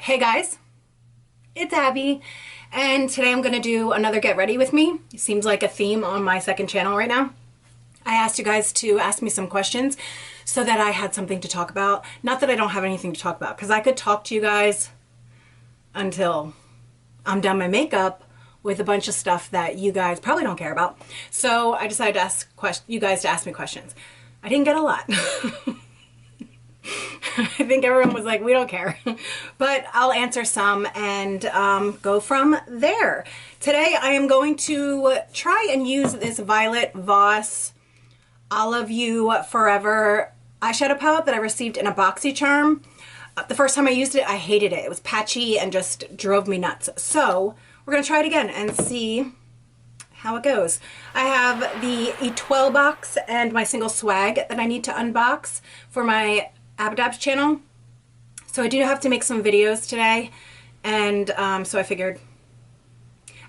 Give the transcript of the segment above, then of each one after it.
Hey guys, it's Abby, and today I'm going to do another Get Ready With Me. It seems like a theme on my second channel right now. I asked you guys to ask me some questions so that I had something to talk about. Not that I don't have anything to talk about, because I could talk to you guys until I'm done my makeup with a bunch of stuff that you guys probably don't care about. So I decided to ask you guys to ask me questions. I didn't get a lot. I think everyone was like, we don't care. But I'll answer some and go from there. Today I am going to try and use this Violet Voss I Love You Forever eyeshadow palette that I received in a BoxyCharm. The first time I used it, I hated it. It was patchy and just drove me nuts. So we're going to try it again and see how it goes. I have the E12 box and my single swag that I need to unbox for my Abadabs channel. So I do have to make some videos today, and so I figured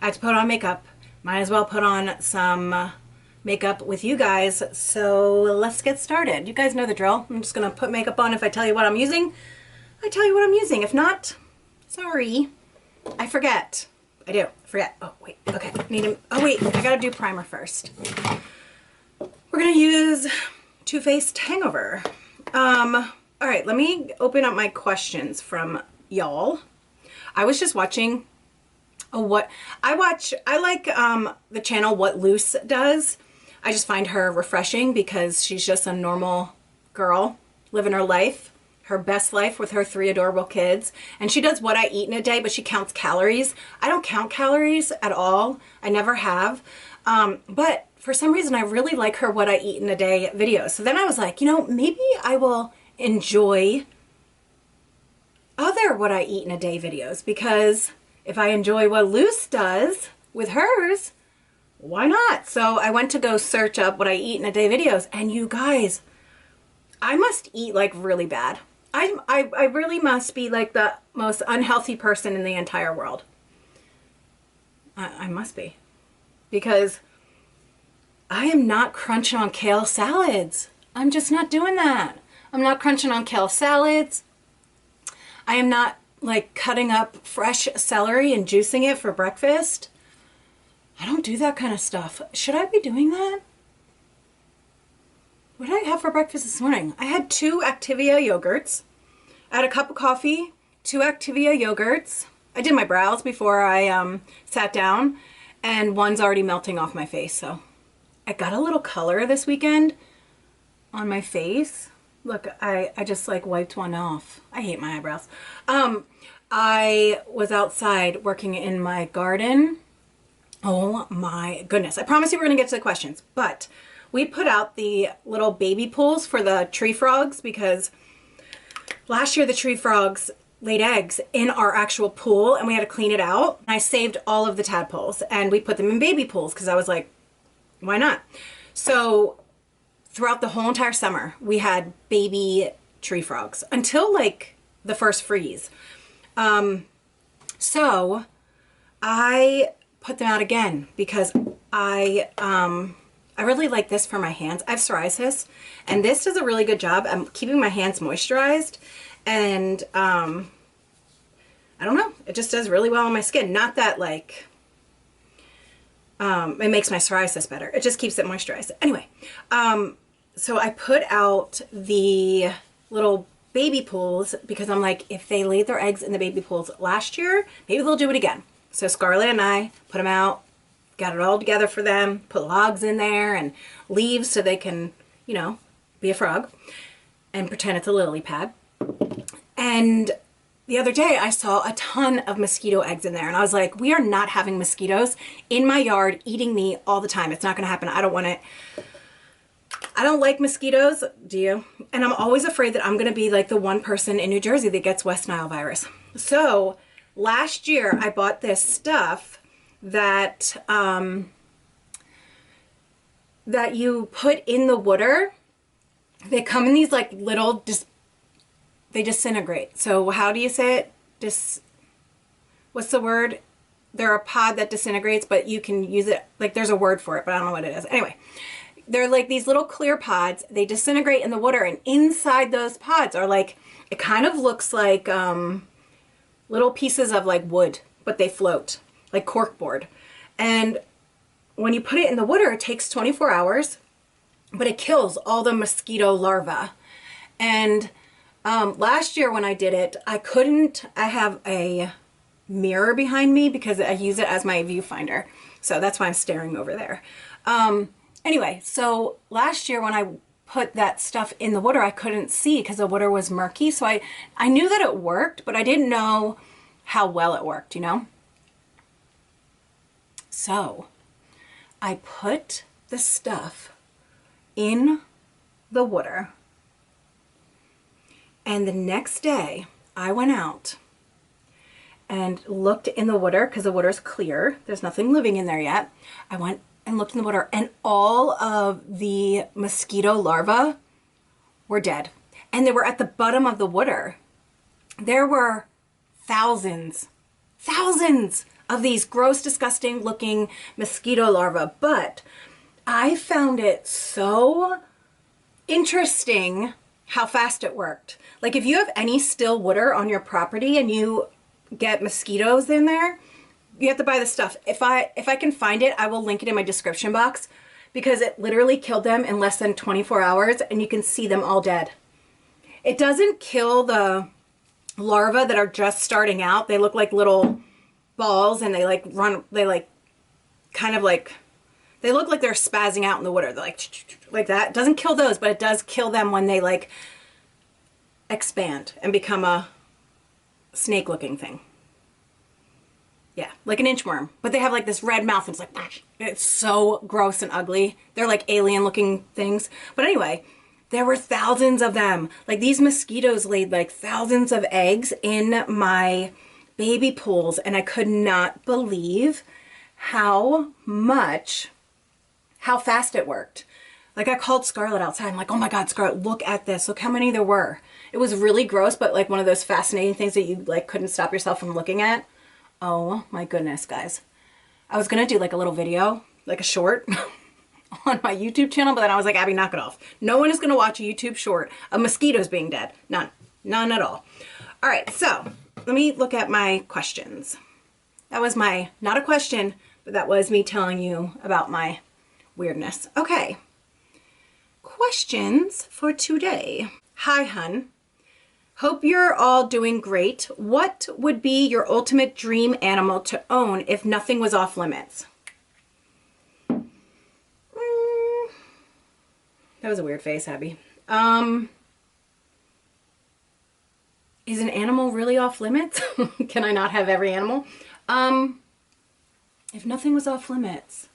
I had to put on makeup. Might as well put on some makeup with you guys. So let's get started. You guys know the drill. I'm just gonna put makeup on. If I tell you what I'm using, I tell you what I'm using. If not, sorry. I forget. I do. I forget. Oh wait. Okay. Oh wait. I gotta do primer first. We're gonna use Too Faced Hangover. All right, let me open up my questions from y'all. I was just watching I like the channel What Loose does. I just find her refreshing because she's just a normal girl living her life, her best life with her 3 adorable kids. And she does What I Eat in a Day, but she counts calories. I don't count calories at all. I never have. But for some reason, I really like her What I Eat in a Day videos. So then I was like, you know, maybe I will enjoy other What I Eat in a Day videos, because if I enjoy what Luce does with hers, why not? So I went to go search up What I Eat in a Day videos, and you guys, I must eat like really bad. I really must be like the most unhealthy person in the entire world. I must be, because I am not crunching on kale salads. I'm just not doing that. I'm not crunching on kale salads. I am not like cutting up fresh celery and juicing it for breakfast. I don't do that kind of stuff. Should I be doing that? What did I have for breakfast this morning? I had 2 Activia yogurts. I had a cup of coffee, 2 Activia yogurts. I did my brows before I sat down, and one's already melting off my face. So I got a little color this weekend on my face. Look, I just like wiped one off. I hate my eyebrows. I was outside working in my garden. Oh my goodness. I promise you we're gonna get to the questions, but we put out the little baby pools for the tree frogs because last year the tree frogs laid eggs in our actual pool and we had to clean it out. I saved all of the tadpoles and we put them in baby pools because I was like, why not? So throughout the whole entire summer, we had baby tree frogs until like the first freeze. So I put them out again because I really like this for my hands. I have psoriasis, and this does a really good job. I'm keeping my hands moisturized, and I don't know, it just does really well on my skin. Not that like it makes my psoriasis better. It just keeps it moisturized. Anyway, so I put out the little baby pools because I'm like, if they laid their eggs in the baby pools last year, maybe they'll do it again. So Scarlett and I put them out, got it all together for them, put logs in there and leaves so they can, you know, be a frog and pretend it's a lily pad. And the other day I saw a ton of mosquito eggs in there, and I was like, we are not having mosquitoes in my yard eating me all the time. It's not going to happen. I don't want it. I don't like mosquitoes, do you? And I'm always afraid that I'm going to be like the one person in New Jersey that gets West Nile virus. So last year I bought this stuff that that you put in the water. They come in these like little, they disintegrate. So how do you say it? What's the word? They're a pod that disintegrates, but you can use it, like there's a word for it, but I don't know what it is. Anyway, they're like these little clear pods. They disintegrate in the water, and inside those pods are like, it kind of looks like little pieces of like wood, but they float like corkboard. And when you put it in the water, it takes 24 hours, but it kills all the mosquito larvae. And last year when I did it, I have a mirror behind me because I use it as my viewfinder. So that's why I'm staring over there. Anyway, so last year when I put that stuff in the water, I couldn't see because the water was murky. So I knew that it worked, but I didn't know how well it worked, you know? So I put the stuff in the water, and the next day I went out and looked in the water because the water's clear. There's nothing living in there yet. I went and looked in the water, and all of the mosquito larvae were dead. And they were at the bottom of the water. There were thousands of these gross, disgusting looking mosquito larvae. But I found it so interesting how fast it worked. Like if you have any still water on your property and you get mosquitoes in there, you have to buy the stuff. If I can find it, I will link it in my description box, because it literally killed them in less than 24 hours and you can see them all dead. It doesn't kill the larvae that are just starting out. They look like little balls and they like run, they like kind of like, they look like they're spazzing out in the water. They're like that. It doesn't kill those, but it does kill them when they like expand and become a snake looking thing. Yeah, like an inchworm, but they have like this red mouth and it's like, it's so gross and ugly. They're like alien looking things. But anyway, there were thousands of them. Like these mosquitoes laid like thousands of eggs in my baby pools, and I could not believe how fast it worked. Like I called Scarlett outside. I'm like, oh my God, Scarlett, look at this. Look how many there were. It was really gross, but like one of those fascinating things that you like couldn't stop yourself from looking at. Oh my goodness, guys. I was going to do like a little video, like a short on my YouTube channel, but then I was like, Abby, knock it off. No one is going to watch a YouTube short of mosquitoes being dead. None. None at all. All right, so let me look at my questions. That was my, not a question, but that was me telling you about my weirdness. Okay. Questions for today. Hi, hun. Hope you're all doing great. What would be your ultimate dream animal to own if nothing was off limits? That was a weird face, Abby. Is an animal really off limits? Can I not have every animal? If nothing was off limits,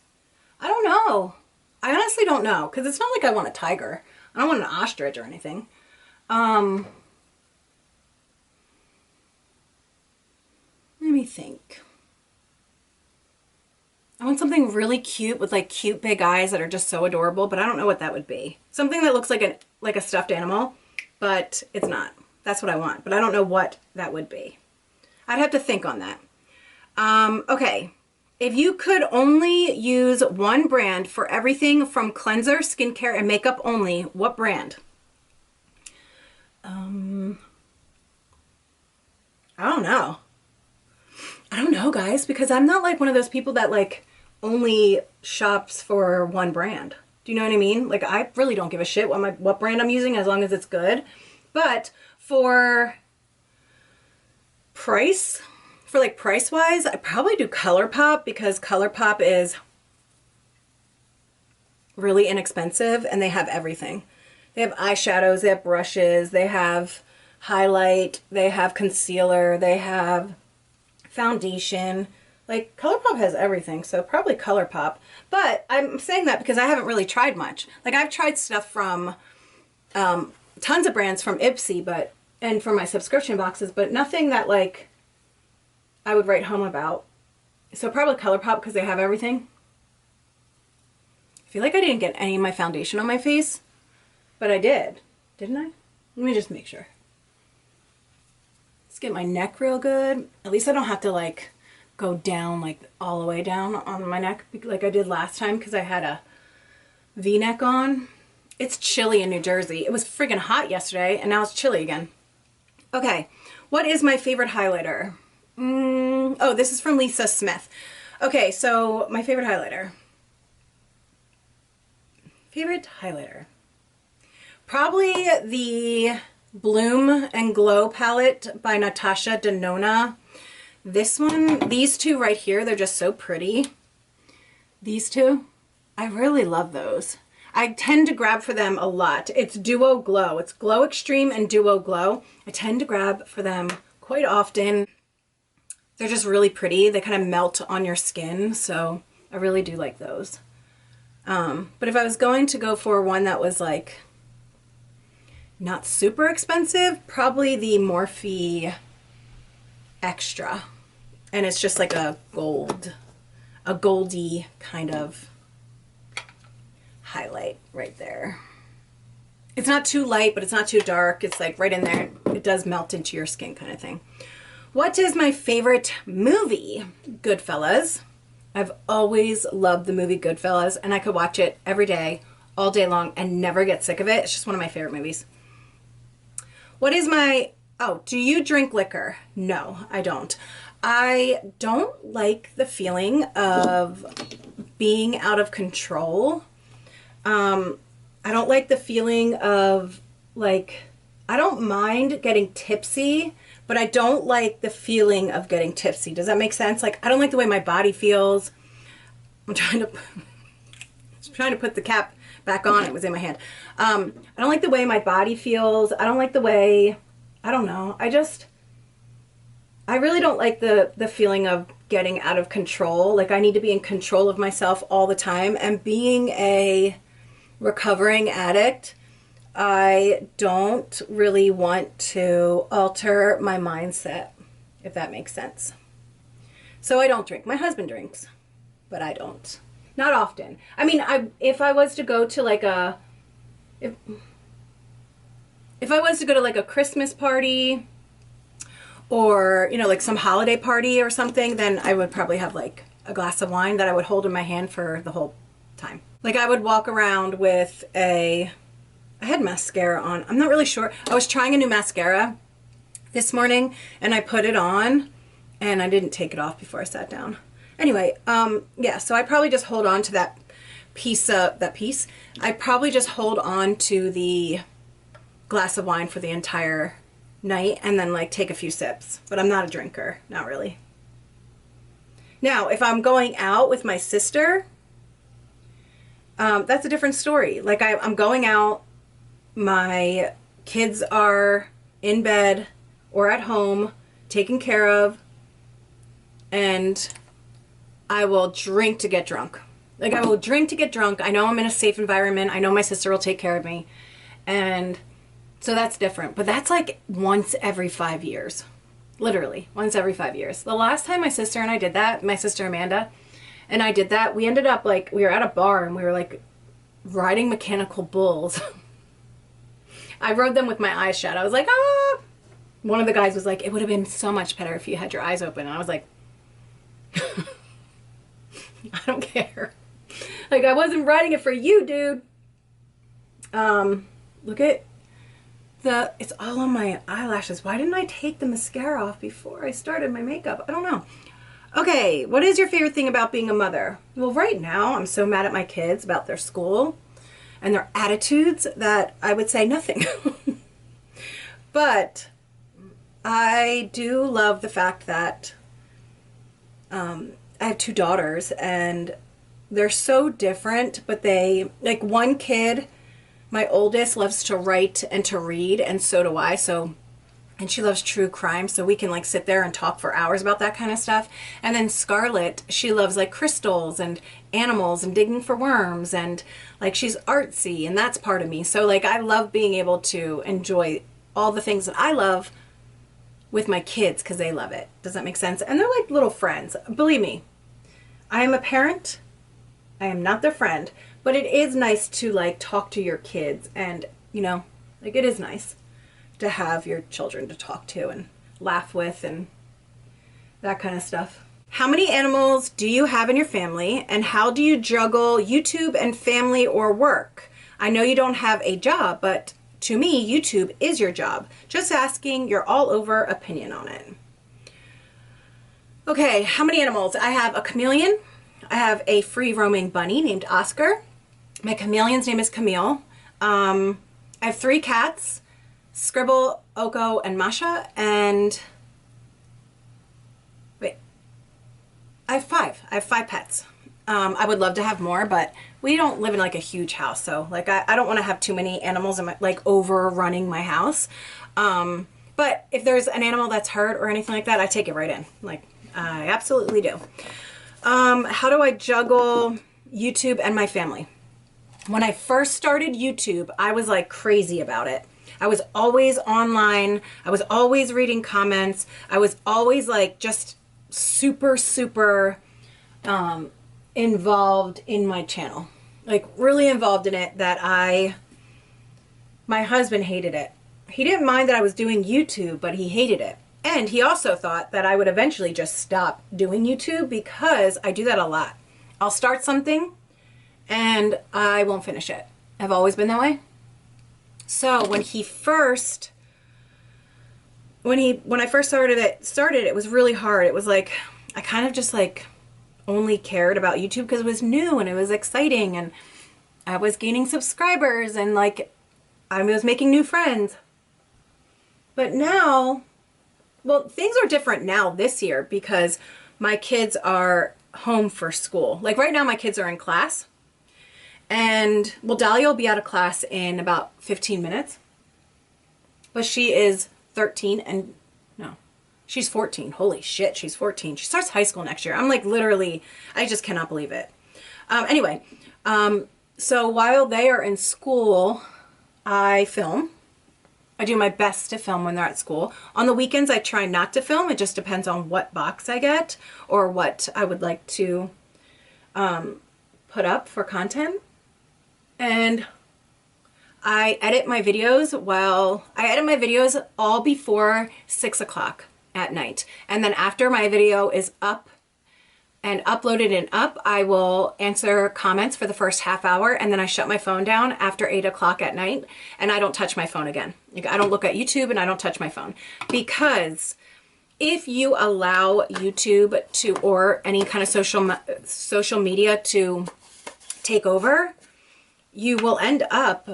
I don't know. I honestly don't know, because it's not like I want a tiger. I don't want an ostrich or anything. Let me think. I want something really cute with like cute big eyes that are just so adorable, but I don't know what that would be. Something that looks like a stuffed animal, but it's not. That's what I want, but I don't know what that would be. I'd have to think on that. Okay. If you could only use one brand for everything from cleanser, skincare, and makeup only, what brand? I don't know. I don't know, guys, because I'm not like one of those people that like only shops for one brand. Do you know what I mean? Like I really don't give a shit what brand I'm using as long as it's good. But for price, like price-wise, I probably do ColourPop, because ColourPop is really inexpensive and they have everything. They have eyeshadows, they have brushes, they have highlight, they have concealer, they have foundation. Like ColourPop has everything, so probably ColourPop. But I'm saying that because I haven't really tried much. Like I've tried stuff from tons of brands from Ipsy, and from my subscription boxes, but nothing that like I would write home about. So probably ColourPop, because they have everything. I feel like I didn't get any of my foundation on my face, but I did. Didn't I? Let me just make sure. Let's get my neck real good. At least I don't have to like go down like all the way down on my neck like I did last time, because I had a V-neck on. It's chilly in New Jersey. It was friggin' hot yesterday and now it's chilly again. Okay, what is my favorite highlighter? Oh, this is from Lisa Smith. Okay, so my favorite highlighter. Probably the Bloom and Glow palette by Natasha Denona. This one, these two right here, they're just so pretty. These two, I really love those. I tend to grab for them a lot. It's Duo Glow. It's Glow Extreme and Duo Glow. I tend to grab for them quite often. They're just really pretty. They kind of melt on your skin, so I really do like those. But if I was going to go for one that was like not super expensive, probably the Morphe Extra. And it's just like a goldy kind of highlight right there. It's not too light, but it's not too dark. It's like right in there. It does melt into your skin kind of thing. What is my favorite movie? Goodfellas. I've always loved the movie Goodfellas, and I could watch it every day, all day long, and never get sick of it. It's just one of my favorite movies. What is my... Oh, do you drink liquor? No, I don't. I don't like the feeling of being out of control. I don't like the feeling of, like, I don't mind getting tipsy, but I don't like the feeling of getting tipsy. Does that make sense? Like, I don't like the way my body feels. I'm trying to put the cap back on. It was in my hand. I don't like the way my body feels. I don't like the way, I don't know. I really don't like the feeling of getting out of control. Like, I need to be in control of myself all the time. And being a recovering addict, I don't really want to alter my mindset, if that makes sense. So I don't drink. My husband drinks, but I don't. Not often. I mean, if I was to go to like a, if I was to go to like a Christmas party or, you know, like some holiday party or something, then I would probably have like a glass of wine that I would hold in my hand for the whole time. Like, I would walk around with I had mascara on. I'm not really sure. I was trying a new mascara this morning and I put it on and I didn't take it off before I sat down. Anyway, yeah, so I probably just hold on to that piece. I probably just hold on to the glass of wine for the entire night and then like take a few sips. But I'm not a drinker, not really. Now, if I'm going out with my sister, that's a different story. Like, I'm going out, my kids are in bed or at home, taken care of, and I will drink to get drunk. Like, I will drink to get drunk. I know I'm in a safe environment. I know my sister will take care of me. And so that's different. But that's like once every 5 years. Literally, once every 5 years. The last time my sister and I did that, my sister Amanda and I did that, we ended up like, we were at a bar and we were like riding mechanical bulls. I rode them with my eyes shut. I was like, ah. One of the guys was like, it would have been so much better if you had your eyes open. And I was like, I don't care. Like, I wasn't writing it for you, dude. Look at it's all on my eyelashes. Why didn't I take the mascara off before I started my makeup? I don't know. Okay, what is your favorite thing about being a mother? Well, right now, I'm so mad at my kids about their school and their attitudes that I would say nothing. But I do love the fact that I have two daughters and they're so different, but they, like, one kid, my oldest, loves to write and to read, and so do I. So, and she loves true crime, so we can like sit there and talk for hours about that kind of stuff. And then Scarlett, she loves like crystals and animals and digging for worms, and like she's artsy, and that's part of me. So like, I love being able to enjoy all the things that I love with my kids because they love it. Does that make sense? And they're like little friends. Believe me, I am a parent. I am not their friend, but it is nice to like talk to your kids, and you know, like, it is nice to have your children to talk to and laugh with and that kind of stuff. How many animals do you have in your family, and how do you juggle YouTube and family or work? I know you don't have a job, but to me, YouTube is your job. Just asking your all over opinion on it. Okay, how many animals? I have a chameleon. I have a free roaming bunny named Oscar. My chameleon's name is Camille. I have 3 cats, Scribble, Oko, and Masha, and wait, I have 5. I have 5 pets. I would love to have more, but we don't live in like a huge house, so like I don't want to have too many animals in my, like overrunning my house. But if there's an animal that's hurt or anything like that, I take it right in. Like I absolutely do. How do I juggle YouTube and my family? When I first started YouTube, I was like crazy about it. I was always online. I was always reading comments. I was always like just super, super involved in my channel. Like really involved in it that my husband hated it. He didn't mind that I was doing YouTube, but he hated it. And he also thought that I would eventually just stop doing YouTube because I do that a lot. I'll start something and I won't finish it. I've always been that way. So when I first started it was really hard. It was like I kind of just like only cared about YouTube because it was new and it was exciting and I was gaining subscribers and like I was making new friends. But now, well, things are different now this year because my kids are home for school. Like right now my kids are in class. And, well, Dahlia will be out of class in about 15 minutes. But she is 13 and, no, she's 14. Holy shit, she's 14. She starts high school next year. I'm like literally, I just cannot believe it. Anyway, so while they are in school, I film. I do my best to film when they're at school. On the weekends, I try not to film. It just depends on what box I get or what I would like to put up for content. And I edit my videos all before 6 o'clock at night. And then after my video is up and uploaded and up, I will answer comments for the first half hour and then I shut my phone down after 8 o'clock at night and I don't touch my phone again. Like, I don't look at YouTube and I don't touch my phone because if you allow YouTube to, or any kind of social media to take over, you will end up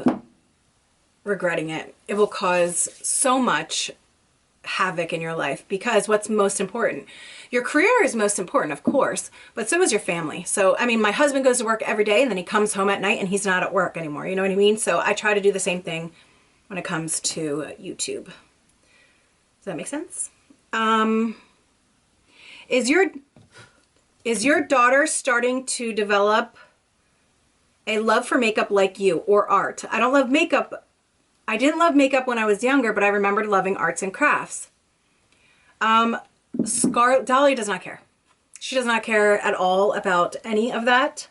regretting it. It will cause so much havoc in your life because what's most important? Your career is most important, of course, but so is your family. So, I mean, my husband goes to work every day and then he comes home at night and he's not at work anymore. You know what I mean? So I try to do the same thing when it comes to YouTube. Does that make sense? Is your daughter starting to develop a love for makeup like you or art? I don't love makeup. I didn't love makeup when I was younger, but I remembered loving arts and crafts. Dolly does not care. She does not care at all about any of that.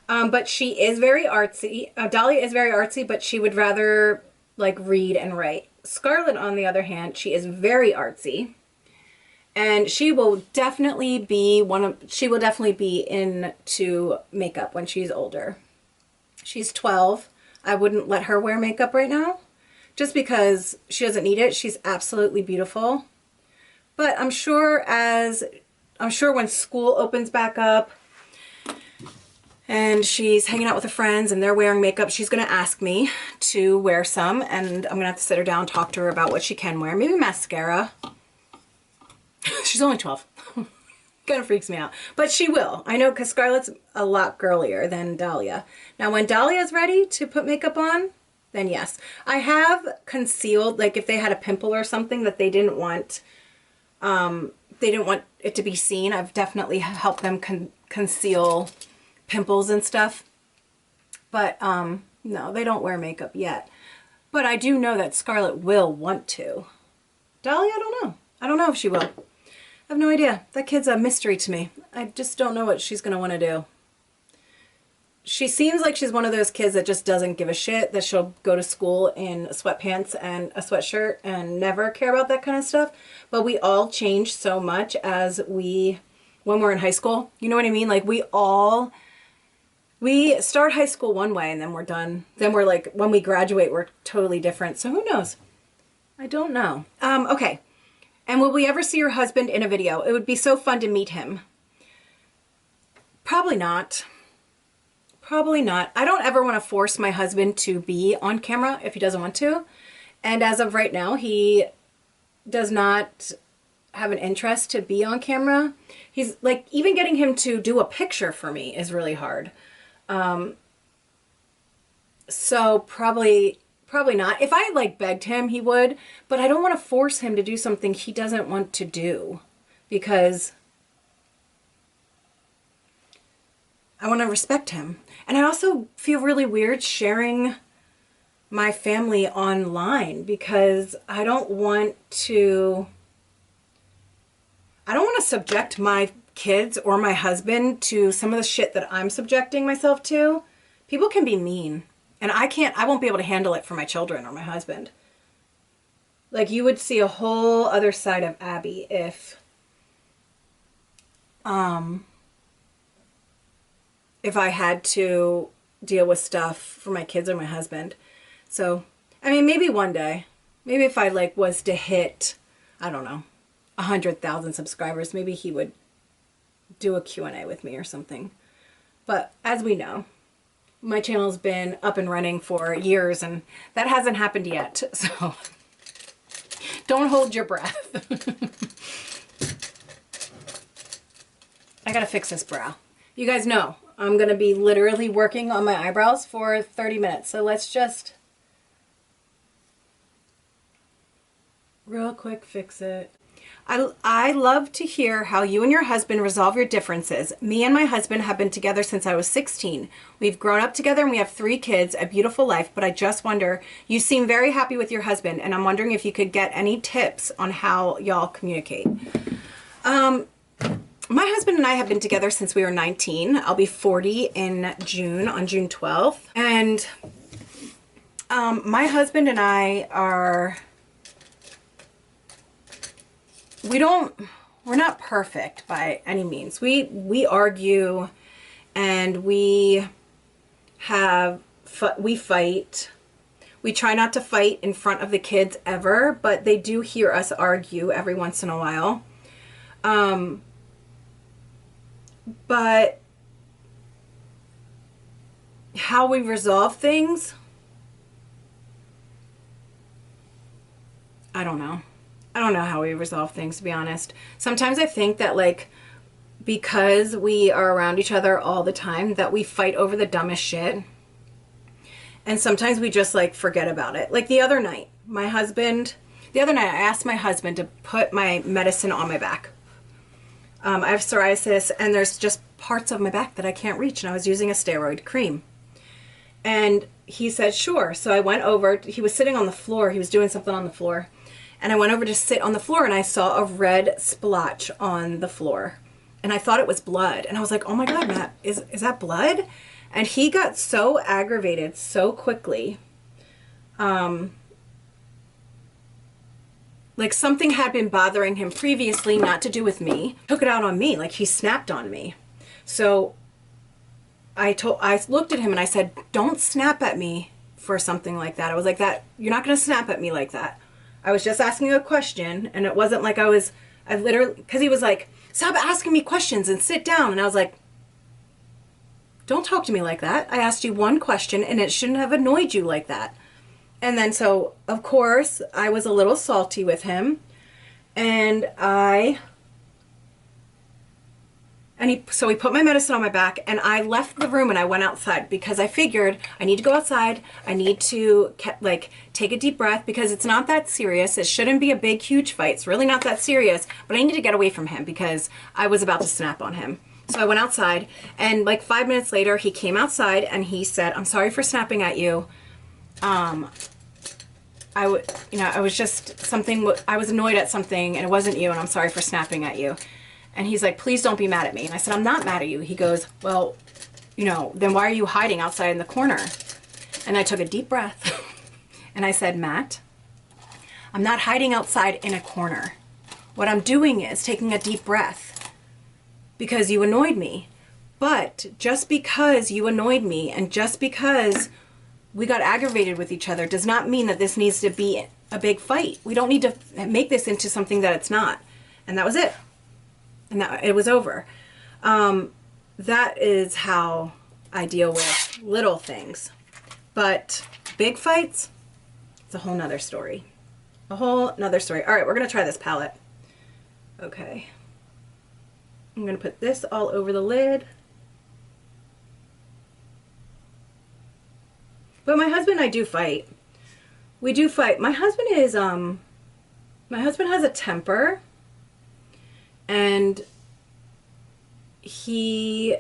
But she is very artsy. Dolly is very artsy, but she would rather like read and write. Scarlett, on the other hand, she is very artsy. And she will definitely be into makeup when she's older. She's 12. I wouldn't let her wear makeup right now just because she doesn't need it. She's absolutely beautiful. But I'm sure when school opens back up and she's hanging out with her friends and they're wearing makeup, she's going to ask me to wear some and I'm going to have to sit her down and talk to her about what she can wear. Maybe mascara. She's only 12. Kind of freaks me out. But she will. I know because Scarlett's a lot girlier than Dahlia. Now when Dahlia's ready to put makeup on, then yes. I have concealed, like if they had a pimple or something that they didn't want it to be seen, I've definitely helped them conceal pimples and stuff. But no, they don't wear makeup yet. But I do know that Scarlett will want to. Dahlia, I don't know. I don't know if she will. I have no idea. That kid's a mystery to me. I just don't know what she's going to want to do. She seems like she's one of those kids that just doesn't give a shit, that she'll go to school in sweatpants and a sweatshirt and never care about that kind of stuff. But we all change so much when we're in high school. You know what I mean? Like we start high school one way and then we're done. Then we're like, when we graduate, we're totally different. So who knows? I don't know. Okay. And will we ever see your husband in a video? It would be so fun to meet him. Probably not. Probably not. I don't ever want to force my husband to be on camera if he doesn't want to. And as of right now, he does not have an interest to be on camera. He's like, even getting him to do a picture for me is really hard. So probably not. If I like begged him, he would, but I don't want to force him to do something he doesn't want to do because I want to respect him. And I also feel really weird sharing my family online because I don't want to subject my kids or my husband to some of the shit that I'm subjecting myself to. People can be mean, and I won't be able to handle it for my children or my husband. Like, you would see a whole other side of Abby if I had to deal with stuff for my kids or my husband. So, I mean, maybe one day, maybe if I like was to hit, I don't know, 100,000 subscribers, maybe he would do a Q&A with me or something. But as we know, my channel's been up and running for years and that hasn't happened yet. So don't hold your breath. I gotta fix this brow. You guys know I'm gonna be literally working on my eyebrows for 30 minutes. So let's just real quick fix it. I love to hear how you and your husband resolve your differences. Me and my husband have been together since I was 16. We've grown up together and we have 3 kids, a beautiful life, but I just wonder, you seem very happy with your husband and I'm wondering if you could get any tips on how y'all communicate. My husband and I have been together since we were 19. I'll be 40 in June, on June 12th. And my husband and I are... we're not perfect by any means. We argue and we fight. We try not to fight in front of the kids ever, but they do hear us argue every once in a while. But how we resolve things, I don't know. I don't know how we resolve things, to be honest. Sometimes I think that, like, because we are around each other all the time, that we fight over the dumbest shit. And sometimes we just, like, forget about it. Like, the other night, I asked my husband to put my medicine on my back. I have psoriasis, and there's just parts of my back that I can't reach, and I was using a steroid cream. And he said, sure. So I went over. He was sitting on the floor. He was doing something on the floor. And I went over to sit on the floor and I saw a red splotch on the floor. And I thought it was blood. And I was like, oh my God, Matt, is that blood? And he got so aggravated so quickly. Like something had been bothering him previously, not to do with me. Took it out on me, like he snapped on me. So I looked at him and I said, don't snap at me for something like that. I was like, you're not going to snap at me like that. I was just asking a question, and it wasn't like I literally, because he was like, stop asking me questions and sit down. And I was like, don't talk to me like that. I asked you one question, and it shouldn't have annoyed you like that. And then, so, of course, I was a little salty with him, and so he put my medicine on my back, and I left the room and I went outside because I figured I need to go outside. I need to like take a deep breath because it's not that serious. It shouldn't be a big, huge fight. It's really not that serious, but I need to get away from him because I was about to snap on him. So I went outside, and like 5 minutes later, he came outside and he said, I'm sorry for snapping at you. I was just I was annoyed at something and it wasn't you, and I'm sorry for snapping at you. And he's like, please don't be mad at me. And I said, I'm not mad at you. He goes, well, then why are you hiding outside in the corner? And I took a deep breath and I said, Matt, I'm not hiding outside in a corner. What I'm doing is taking a deep breath because you annoyed me. But just because you annoyed me and just because we got aggravated with each other does not mean that this needs to be a big fight. We don't need to make this into something that it's not. And that was it. And that it was over. That is how I deal with little things. But big fights, it's a whole nother story. A whole nother story. All right, we're going to try this palette. Okay. I'm going to put this all over the lid. But my husband and I do fight. We do fight. My husband has a temper. And he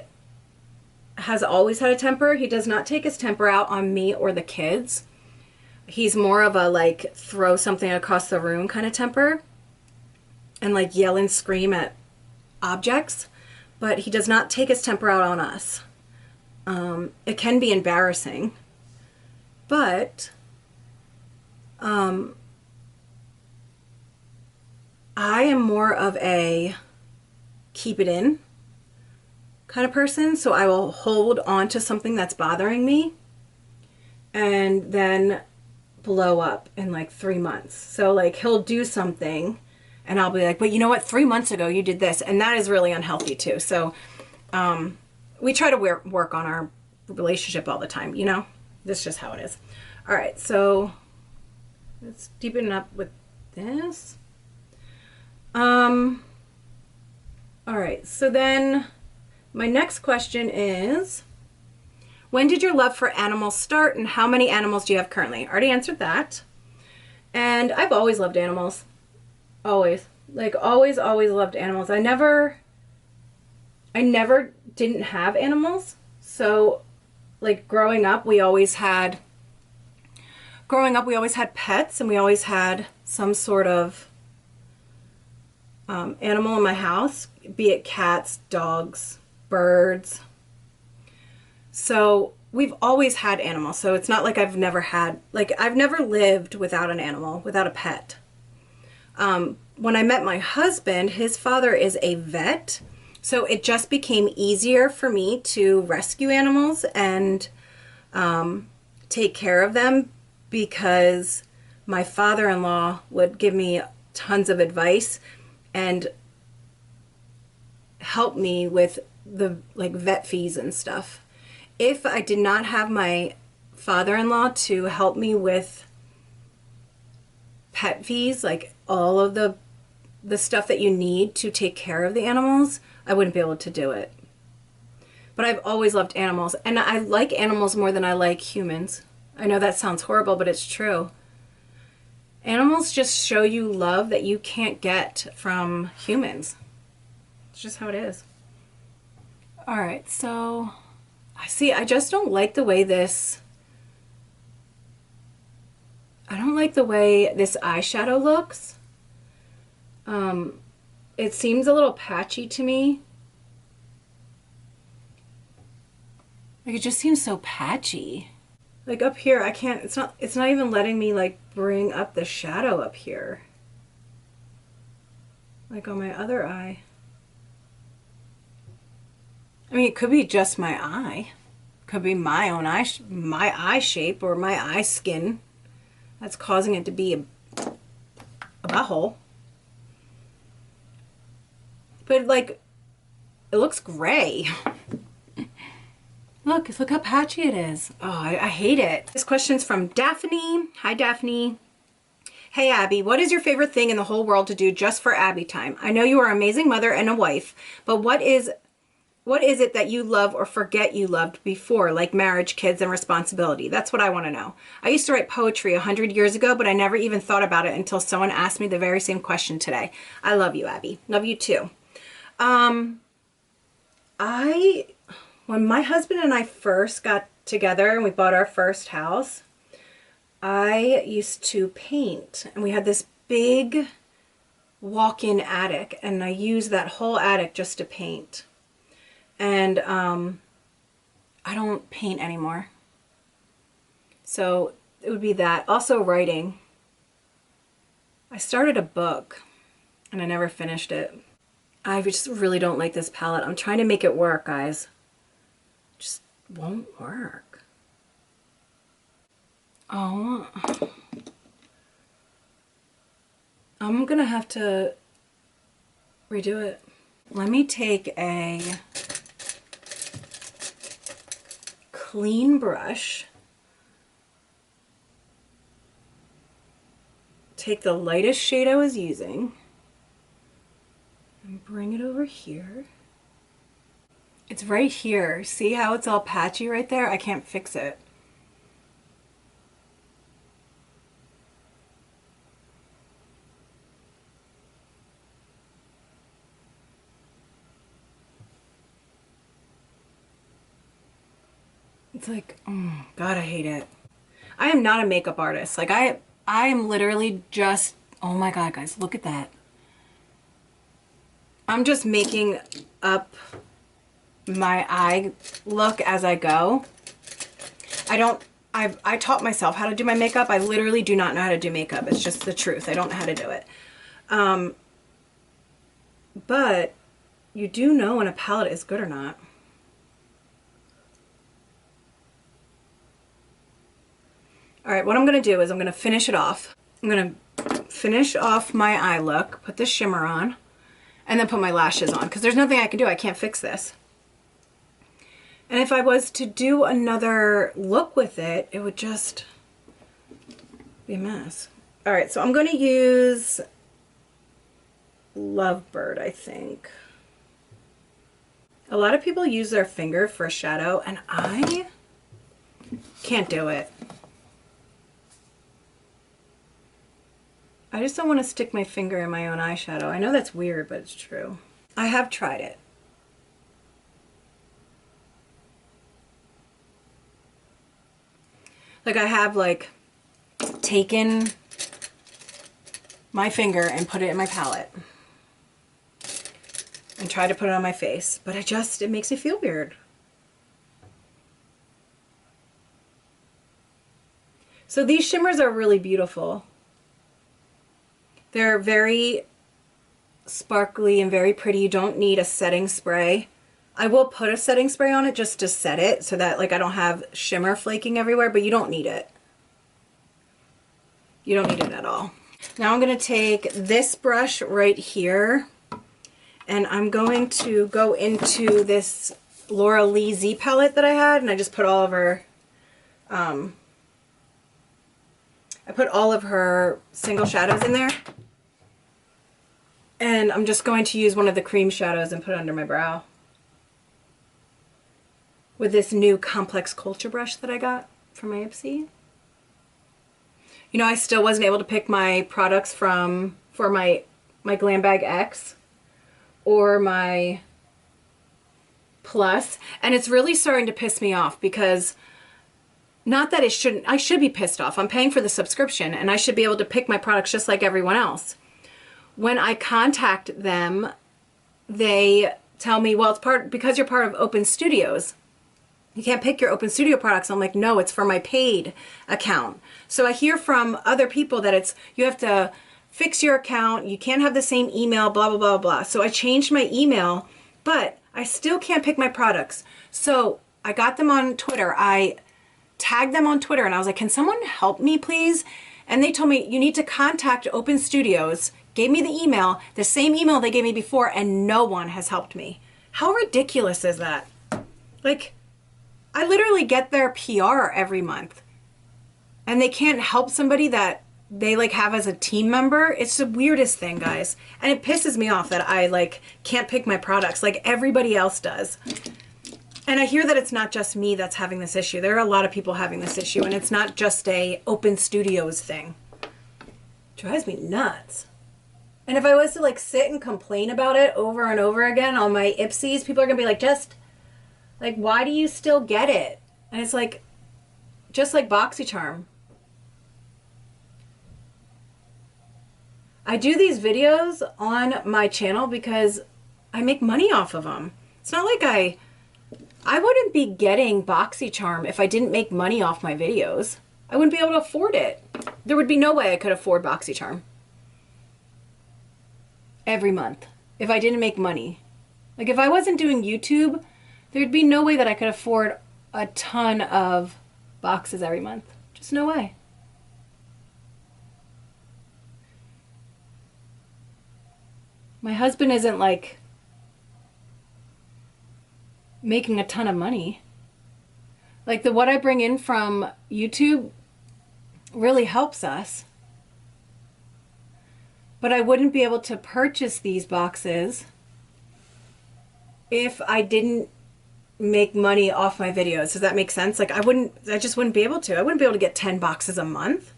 has always had a temper. He does not take his temper out on me or the kids. He's more of a like throw something across the room kind of temper and like yell and scream at objects, but he does not take his temper out on us. It can be embarrassing, but I am more of a keep it in kind of person, so I will hold on to something that's bothering me and then blow up in like 3 months. So like he'll do something and I'll be like, but you know what, 3 months ago you did this, and that is really unhealthy too. So we try to work on our relationship all the time, you know. That's just how it is. All right, so let's deepen it up with this. All right, so then my next question is, when did your love for animals start and how many animals do you have currently? I already answered that. And I've always loved animals. Always. Like always loved animals. I never didn't have animals. So like growing up we always had pets, and we always had some sort of animal in my house, be it cats, dogs, birds. So we've always had animals. So it's not like I've never lived without an animal, without a pet. When I met my husband, his father is a vet. So it just became easier for me to rescue animals and take care of them, because my father-in-law would give me tons of advice and help me with the like vet fees and stuff. If I did not have my father-in-law to help me with pet fees, like all of the stuff that you need to take care of the animals, I wouldn't be able to do it. But I've always loved animals, and I like animals more than I like humans. I know that sounds horrible, but it's true. Animals just show you love that you can't get from humans. It's just how it is. All right, so I just don't like the way this eyeshadow looks. It seems a little patchy to me. Like it just seems so patchy. Like up here, I can't, it's not even letting me like bring up the shadow up here. Like on my other eye. I mean, it could be just my eye. Could be my own eye, my eye shape or my eye skin that's causing it to be a butthole. But like, it looks gray. Look how patchy it is. Oh, I hate it. This question's from Daphne. Hi, Daphne. Hey, Abby, what is your favorite thing in the whole world to do just for Abby time? I know you are an amazing mother and a wife, but what is it that you love or forget you loved before, like marriage, kids, and responsibility? That's what I want to know. I used to write poetry 100 years ago, but I never even thought about it until someone asked me the very same question today. I love you, Abby. Love you too. When my husband and I first got together and we bought our first house, I used to paint, and we had this big walk-in attic, and I used that whole attic just to paint. And I don't paint anymore. So it would be that. Also writing. I started a book and I never finished it. I just really don't like this palette. I'm trying to make it work, guys. Just won't work. Oh. I'm gonna have to redo it. Let me take a clean brush, take the lightest shade I was using, and bring it over here. It's right here. See how it's all patchy right there? I can't fix it. It's like, oh God, I hate it. I am not a makeup artist. Like I am literally just, oh my God, guys, look at that. I'm just making up my eye look as I go. I taught myself how to do my makeup. I literally do not know how to do makeup. It's just the truth. I don't know how to do it. But you do know when a palette is good or not. All right, what I'm gonna do is I'm gonna finish it off. I'm gonna finish off my eye look, put the shimmer on, and then put my lashes on, because there's nothing I can do. I can't fix this. And if I was to do another look with it, it would just be a mess. All right, so I'm gonna use Lovebird, I think. A lot of people use their finger for a shadow, and I can't do it. I just don't want to stick my finger in my own eyeshadow. I know that's weird, but it's true. I have tried it. Like I have like taken my finger and put it in my palette and tried to put it on my face, but it makes me feel weird. So these shimmers are really beautiful. They're very sparkly and very pretty. You don't need a setting spray. I will put a setting spray on it just to set it so that like I don't have shimmer flaking everywhere, but you don't need it. You don't need it at all. Now I'm going to take this brush right here and I'm going to go into this Laura Lee Z palette that I had, and I just put all of her single shadows in there. And I'm just going to use one of the cream shadows and put it under my brow with this new complex culture brush that I got from my Ipsy. You know, I still wasn't able to pick my products for my Glam Bag X or my Plus, and it's really starting to piss me off because not that I should be pissed off. I'm paying for the subscription and I should be able to pick my products just like everyone else. When I contact them, they tell me, well, it's because you're part of Open Studios. You can't pick your Open Studio products. I'm like, no, it's for my paid account. So I hear from other people that you have to fix your account. You can't have the same email, blah, blah, blah, blah. So I changed my email, but I still can't pick my products. So I got them on Twitter. I tagged them on Twitter and I was like, can someone help me please? And they told me you need to contact Open Studios, gave me the email, the same email they gave me before, and no one has helped me. How ridiculous is that? Like, I literally get their PR every month and they can't help somebody that they like have as a team member. It's the weirdest thing, guys. And it pisses me off that I like can't pick my products like everybody else does. And I hear that it's not just me that's having this issue. There are a lot of people having this issue, and it's not just a Open Studios thing. It drives me nuts. And if I was to like sit and complain about it over and over again on my Ipsies, people are gonna be like, just like, why do you still get it? And it's like, just like BoxyCharm. I do these videos on my channel because I make money off of them. It's not like I wouldn't be getting BoxyCharm if I didn't make money off my videos. I wouldn't be able to afford it. There would be no way I could afford BoxyCharm every month if I didn't make money. Like if I wasn't doing YouTube, there'd be no way that I could afford a ton of boxes every month. Just no way. My husband isn't like making a ton of money. Like what I bring in from YouTube really helps us. But I wouldn't be able to purchase these boxes if I didn't make money off my videos. Does that make sense? Like I just wouldn't be able to. I wouldn't be able to get 10 boxes a month.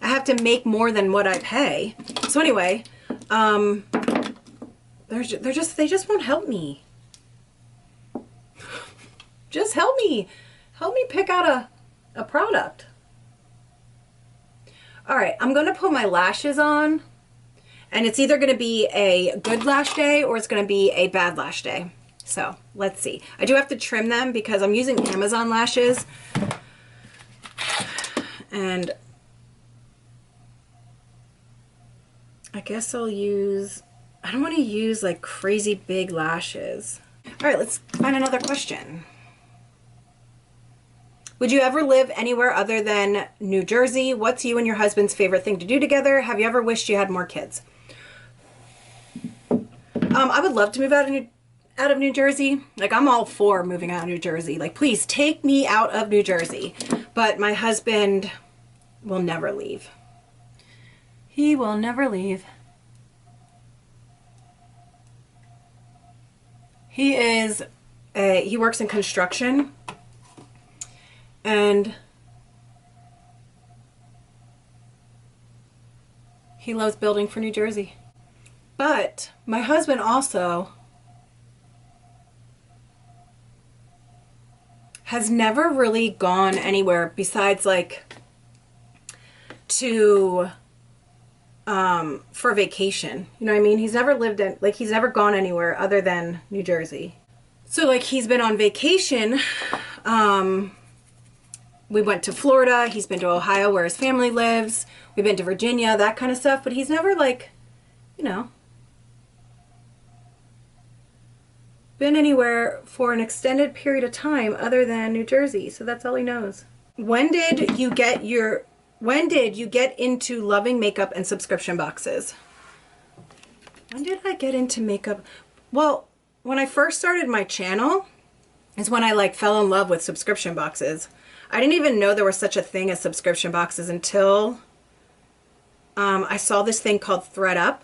I have to make more than what I pay. So anyway, they just won't help me. Just help me. Help me pick out a product. All right, I'm going to put my lashes on, and it's either going to be a good lash day or it's going to be a bad lash day. So let's see. I do have to trim them because I'm using Amazon lashes, and I guess I'll use, I don't want to use like crazy big lashes. All right, let's find another question. Would you ever live anywhere other than New Jersey? What's you and your husband's favorite thing to do together? Have you ever wished you had more kids? I would love to move out of New Jersey. Like, I'm all for moving out of New Jersey. Like, please take me out of New Jersey. But my husband will never leave. He will never leave. He works in construction. And he loves building for New Jersey. But my husband also has never really gone anywhere besides like for vacation. You know what I mean? He's never lived in, like, he's never gone anywhere other than New Jersey. So like he's been on vacation. We went to Florida. He's been to Ohio where his family lives. We've been to Virginia, that kind of stuff. But he's never like, you know, been anywhere for an extended period of time other than New Jersey. So that's all he knows. When did you get into loving makeup and subscription boxes? When did I get into makeup? Well, when I first started my channel is when I like fell in love with subscription boxes. I didn't even know there was such a thing as subscription boxes until I saw this thing called ThredUp,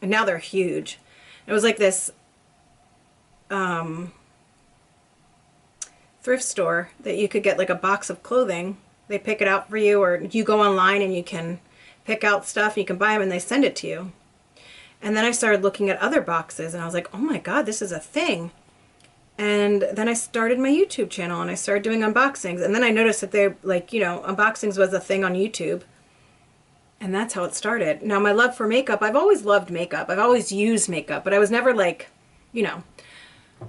and now they're huge. It was like this thrift store that you could get like a box of clothing. They pick it out for you, or you go online and you can pick out stuff, you can buy them and they send it to you. And then I started looking at other boxes and I was like, oh my God, this is a thing. And then I started my YouTube channel and I started doing unboxings. And then I noticed that they're like, you know, unboxings was a thing on YouTube. And that's how it started. Now my love for makeup, I've always loved makeup. I've always used makeup, but I was never like, you know,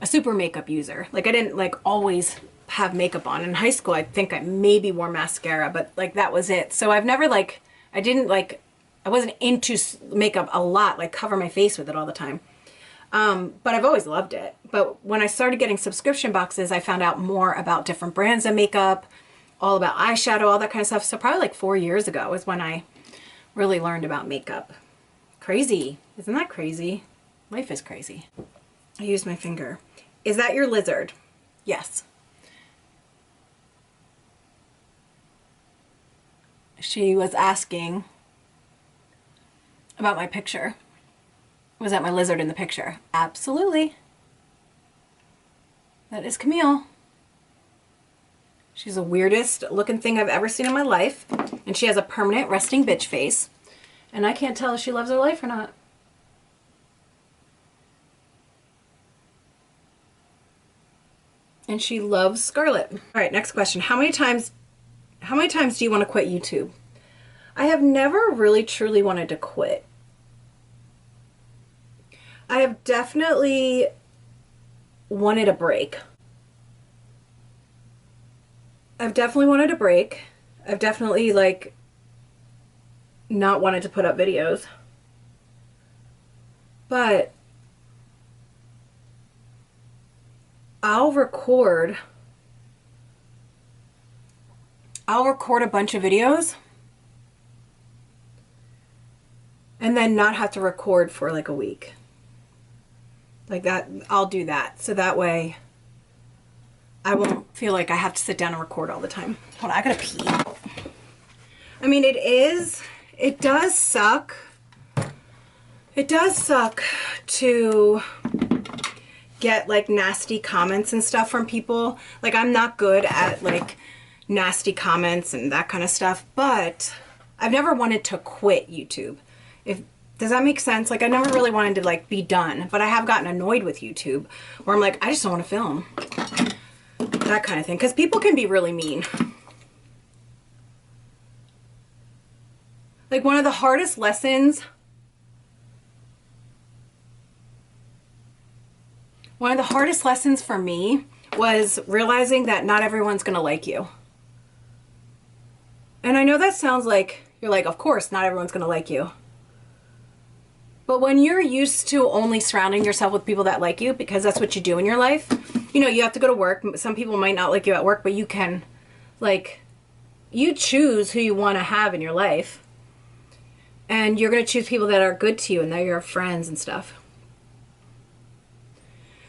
a super makeup user. Like I didn't like always have makeup on. In high school, I think I maybe wore mascara, but like that was it. So I've never like, I wasn't into makeup a lot, like cover my face with it all the time. But I've always loved it. But when I started getting subscription boxes, I found out more about different brands of makeup, all about eyeshadow, all that kind of stuff. So probably like 4 years ago is when I really learned about makeup. Crazy. Isn't that crazy? Life is crazy. I used my finger. Is that your lizard? Yes. She was asking about my picture. Was that my lizard in the picture? Absolutely. That is Camille. She's the weirdest looking thing I've ever seen in my life. And she has a permanent resting bitch face. And I can't tell if she loves her life or not. And she loves Scarlett. All right, next question. How many times do you want to quit YouTube? I have never really truly wanted to quit. I have definitely wanted a break. I've definitely wanted a break. I've definitely like not wanted to put up videos. But I'll record a bunch of videos and then not have to record for like a week. Like that, I'll do that. So that way I won't feel like I have to sit down and record all the time. Hold on, I gotta pee. I mean, it does suck. It does suck to get like nasty comments and stuff from people. Like, I'm not good at like nasty comments and that kind of stuff, but I've never wanted to quit YouTube. Does that make sense? Like, I never really wanted to like be done, but I have gotten annoyed with YouTube where I'm like, I just don't want to film. That kind of thing. Because people can be really mean. Like, one of the hardest lessons for me was realizing that not everyone's going to like you. And I know that sounds like, you're like, of course, not everyone's going to like you. But when you're used to only surrounding yourself with people that like you, because that's what you do in your life, you know, you have to go to work. Some people might not like you at work, but you can, like, you choose who you want to have in your life. And you're going to choose people that are good to you and that you're friends and stuff.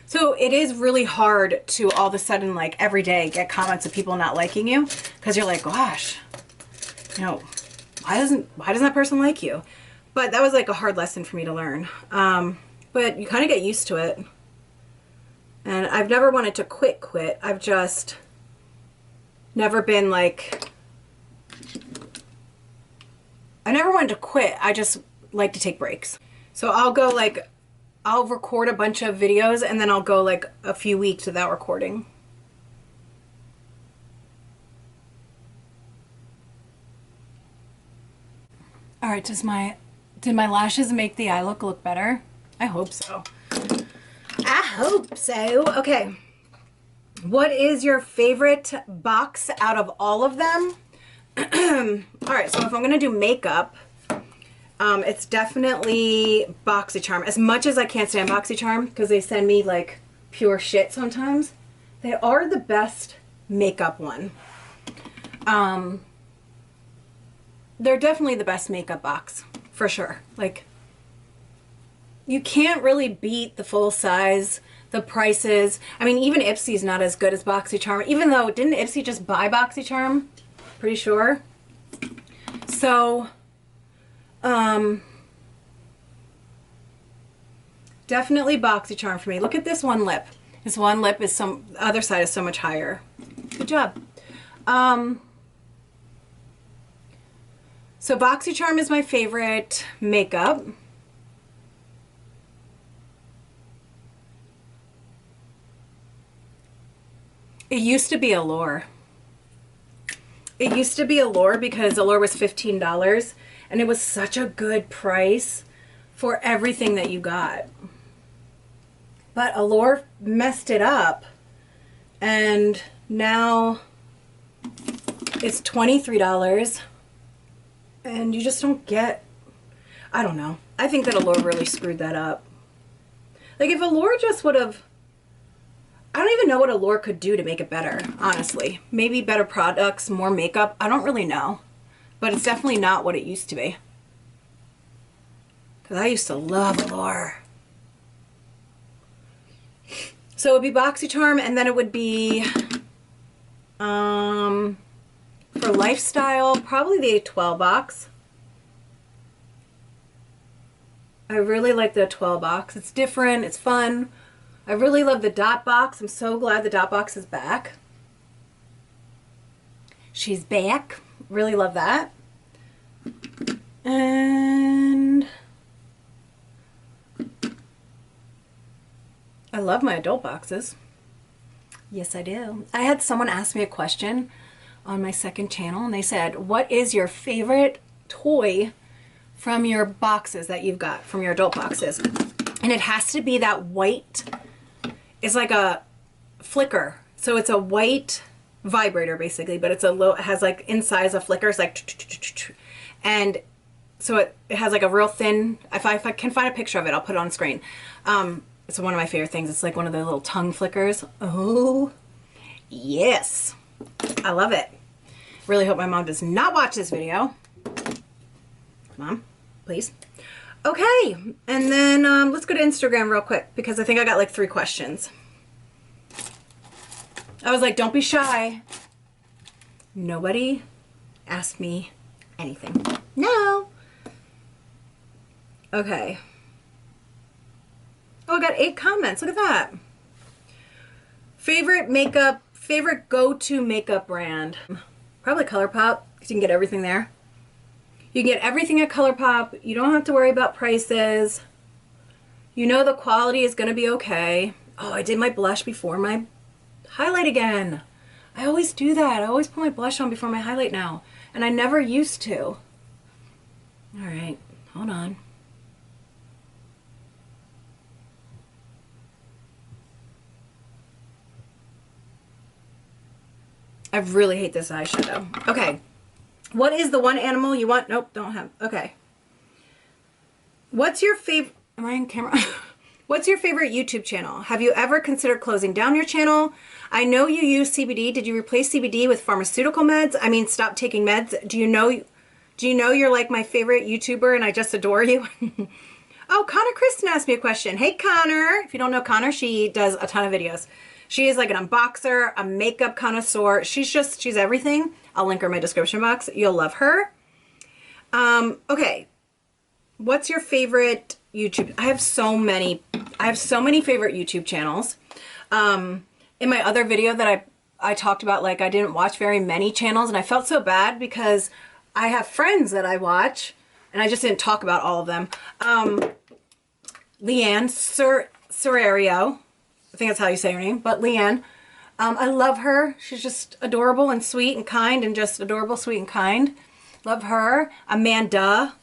So it is really hard to all of a sudden, like, every day get comments of people not liking you, because you're like, gosh, you know, why doesn't that person like you? But that was like a hard lesson for me to learn. But you kind of get used to it. And I've never wanted to quit. I've just never been like, I never wanted to quit. I just like to take breaks. So I'll go like, I'll record a bunch of videos and then I'll go like a few weeks without recording. All right, did my lashes make the eye look better? I hope so. I hope so. Okay. What is your favorite box out of all of them? All right, so if I'm going to do makeup, it's definitely BoxyCharm. As much as I can't stand BoxyCharm because they send me like pure shit sometimes, they are the best makeup one. They're definitely the best makeup box, for sure. Like, you can't really beat the full size, the prices. I mean, even Ipsy's not as good as BoxyCharm, even though, didn't Ipsy just buy BoxyCharm? Pretty sure. So, definitely BoxyCharm for me. Look at this one lip. This one lip is the other side is so much higher. Good job. So BoxyCharm is my favorite makeup. It used to be Allure. It used to be Allure because Allure was $15 and it was such a good price for everything that you got. But Allure messed it up and now it's $23 and you just don't get, I don't know. I think that Allure really screwed that up. Like, if Allure just would have, I don't even know what Allure could do to make it better, honestly. Maybe better products, more makeup. I don't really know. But it's definitely not what it used to be. Because I used to love Allure. So it would be BoxyCharm, and then it would be, for lifestyle, probably the A12 box. I really like the 12 box. It's different, it's fun. I really love the dot box. I'm so glad the dot box is back. She's back. Really love that. And I love my adult boxes. Yes, I do. I had someone ask me a question on my second channel and they said, what is your favorite toy from your boxes that you've got, from your adult boxes? And it has to be that white, it's like a flicker. So it's a white vibrator basically, but it's a low, it has like inside a flicker. It's like, and so it has like a real thin, if I can find a picture of it, I'll put it on screen. It's one of my favorite things. It's like one of the little tongue flickers. Oh, yes. I love it. Really hope my mom does not watch this video. Mom, please. Okay, and then let's go to Instagram real quick because I think I got like 3 questions. I was like, don't be shy. Nobody asked me anything. No. Okay. Oh, I got 8 comments. Look at that. Favorite go-to makeup brand. Probably ColourPop, because you can get everything there. You can get everything at ColourPop. You don't have to worry about prices. You know the quality is going to be okay. Oh, I did my blush before my highlight again. I always do that. I always put my blush on before my highlight now. And I never used to. All right, hold on. I really hate this eyeshadow. Okay. What is the one animal you want? Nope, don't have. Okay. What's your favorite? Am I on camera? What's your favorite YouTube channel? Have you ever considered closing down your channel? I know you use CBD. Did you replace CBD with pharmaceutical meds? I mean, stop taking meds. Do you know you're like my favorite YouTuber and I just adore you? Oh, Connor Kristen asked me a question. Hey, Connor. If you don't know Connor, she does a ton of videos. She is like an unboxer, a makeup connoisseur. She's everything. I'll link her in my description box. You'll love her. Okay. What's your favorite YouTube? I have so many favorite YouTube channels. In my other video that I talked about, like I didn't watch very many channels and I felt so bad because I have friends that I watch and I just didn't talk about all of them. Leanne Serrario. I think that's how you say her name, but Leanne. I love her. She's just adorable and sweet and kind and just adorable, sweet and kind. Love her. Amanda.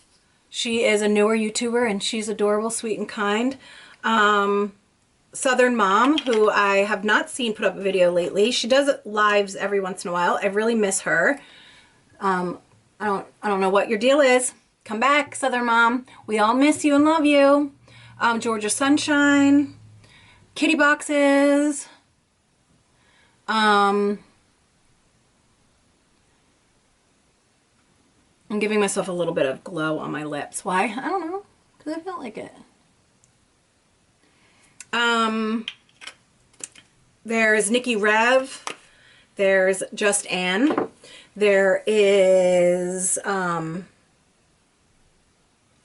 She is a newer YouTuber and she's adorable, sweet and kind. Southern Mom, who I have not seen put up a video lately. She does lives every once in a while. I really miss her. I don't know what your deal is. Come back, Southern Mom. We all miss you and love you. Georgia Sunshine. Kitty Boxes. I'm giving myself a little bit of glow on my lips. Why? I don't know. Because I felt like it. There's Nikki Rev. There's Just Ann. There is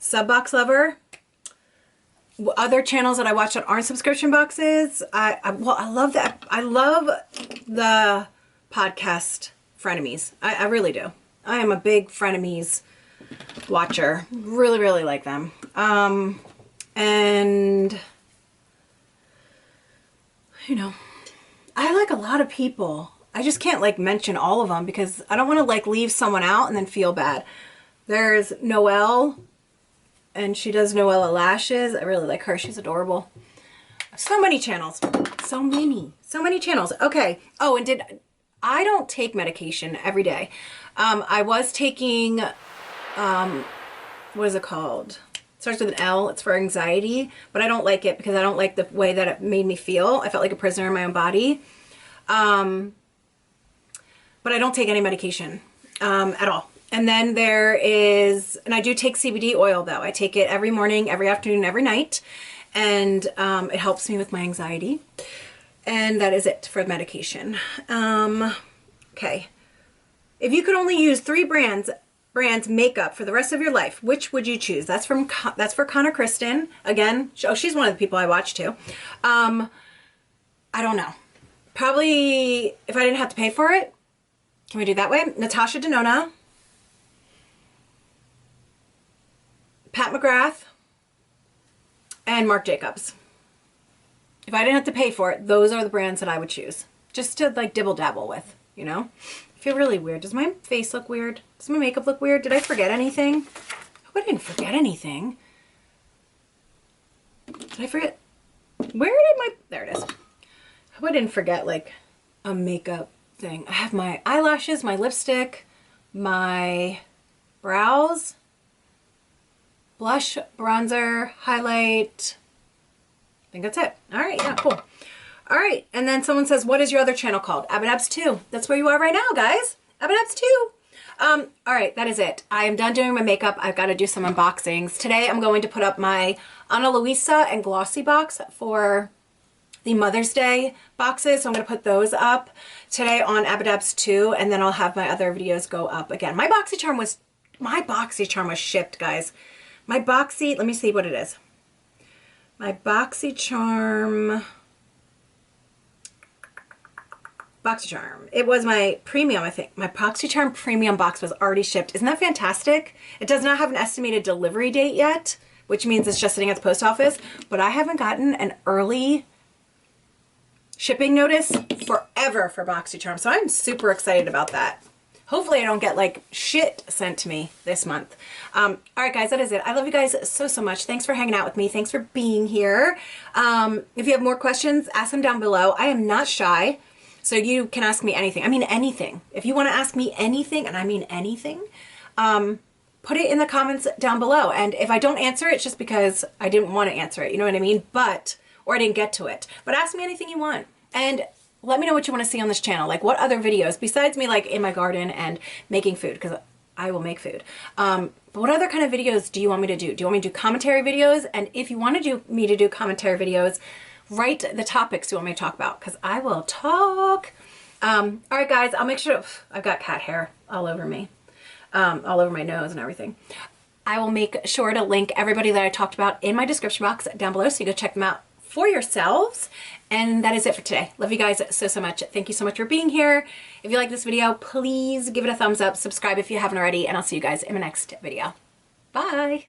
Subbox Lover. Other channels that I watch that aren't subscription boxes. I love that. I love the podcast Frenemies. I really do. I am a big Frenemies watcher. Really, really like them. And you know, I like a lot of people. I just can't like mention all of them because I don't want to like leave someone out and then feel bad. There's Noelle. And she does Noella Lashes. I really like her. She's adorable. So many channels. So many channels. Okay. Oh, and I don't take medication every day. I was taking, what is it called? It starts with an L. It's for anxiety, but I don't like it because I don't like the way that it made me feel. I felt like a prisoner in my own body. But I don't take any medication, at all. And then there is, and I do take CBD oil though. I take it every morning, every afternoon, every night. And it helps me with my anxiety. And that is it for medication. Okay. If you could only use 3 brands makeup for the rest of your life, which would you choose? That's for Connor Kristen. Again, oh, she's one of the people I watch too. I don't know. Probably if I didn't have to pay for it. Can we do that way? Natasha Denona. Pat McGrath, and Marc Jacobs. If I didn't have to pay for it, those are the brands that I would choose. Just to like dibble dabble with, you know? I feel really weird. Does my face look weird? Does my makeup look weird? Did I forget anything? I hope I didn't forget anything. Did I forget? There it is. I hope I didn't forget like a makeup thing. I have my eyelashes, my lipstick, my brows, blush, bronzer, highlight. I think that's it. All right, yeah, cool. All right, and then someone says, what is your other channel called? Abinabs 2. That's where you are right now, guys. Abinabs 2. All right, that is it. I am done doing my makeup. I've got to do some unboxings. Today I'm going to put up my Ana Luisa and Glossy box for the Mother's Day boxes. So I'm going to put those up today on Abadabs 2, and then I'll have my other videos go up again. My BoxyCharm was shipped, guys. My Boxy, let me see what it is. My BoxyCharm, it was my premium, I think. My BoxyCharm premium box was already shipped. Isn't that fantastic? It does not have an estimated delivery date yet, which means it's just sitting at the post office, but I haven't gotten an early shipping notice forever for BoxyCharm, so I'm super excited about that. Hopefully I don't get like shit sent to me this month. All right, guys, that is it. I love you guys so much. Thanks for hanging out with me. Thanks for being here. If you have more questions, ask them down below. I am not shy, so you can ask me anything. I mean anything. If you want to ask me anything, and I mean anything, put it in the comments down below. And if I don't answer it, it's just because I didn't want to answer it. You know what I mean? Or I didn't get to it. But ask me anything you want. And let me know what you want to see on this channel. Like what other videos, besides me like in my garden and making food, because I will make food. But what other kind of videos do you want me to do? Do you want me to do commentary videos? And if you want me to do commentary videos, write the topics you want me to talk about, because I will talk. All right, guys, I'll make sure, I've got cat hair all over me, all over my nose and everything. I will make sure to link everybody that I talked about in my description box down below, so you go check them out for yourselves. And that is it for today. Love you guys so much. Thank you so much for being here. If you like this video, please give it a thumbs up, subscribe if you haven't already, and I'll see you guys in my next video. Bye.